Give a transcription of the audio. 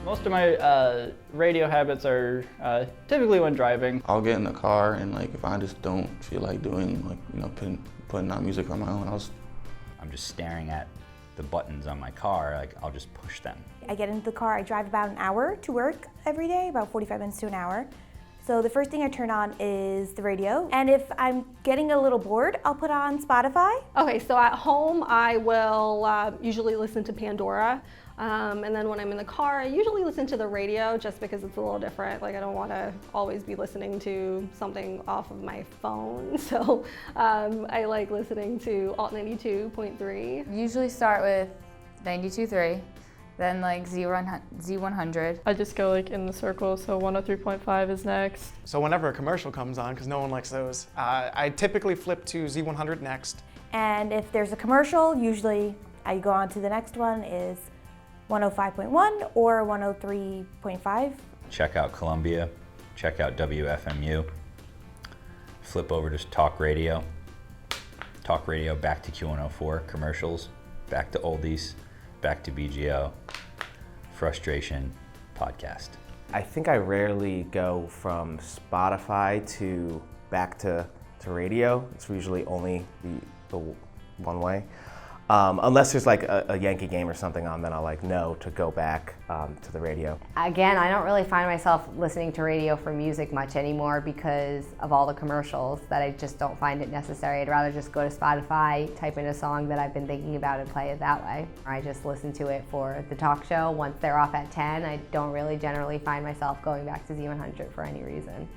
Most of my radio habits are typically when driving. I'll get in the car and if I just don't feel like doing putting on music on my own, I'm just staring at the buttons on my car, I'll just push them. I get into the car, I drive about an hour to work every day, about 45 minutes to an hour. So the first thing I turn on is the radio. And if I'm getting a little bored, I'll put on Spotify. Okay, so at home I will usually listen to Pandora. And then when I'm in the car, I usually listen to the radio just because it's a little different. I don't want to always be listening to something off of my phone. So I like listening to Alt 92.3. Usually start with 92.3, then Z100. I just go in the circle, so 103.5 is next. So whenever a commercial comes on, because no one likes those, I typically flip to Z100 next. And if there's a commercial, usually I go on to the next one is 105.1 or 103.5. Check out Columbia, check out WFMU, flip over to talk radio back to Q104, commercials, back to oldies, back to BGO, frustration, podcast. I think I rarely go from Spotify to back to radio. It's usually only the one way. Unless there's a Yankee game or something on, then I'll know to go back to the radio. Again, I don't really find myself listening to radio for music much anymore because of all the commercials that I just don't find it necessary. I'd rather just go to Spotify, type in a song that I've been thinking about and play it that way. I just listen to it for the talk show. Once they're off at 10, I don't really generally find myself going back to Z100 for any reason.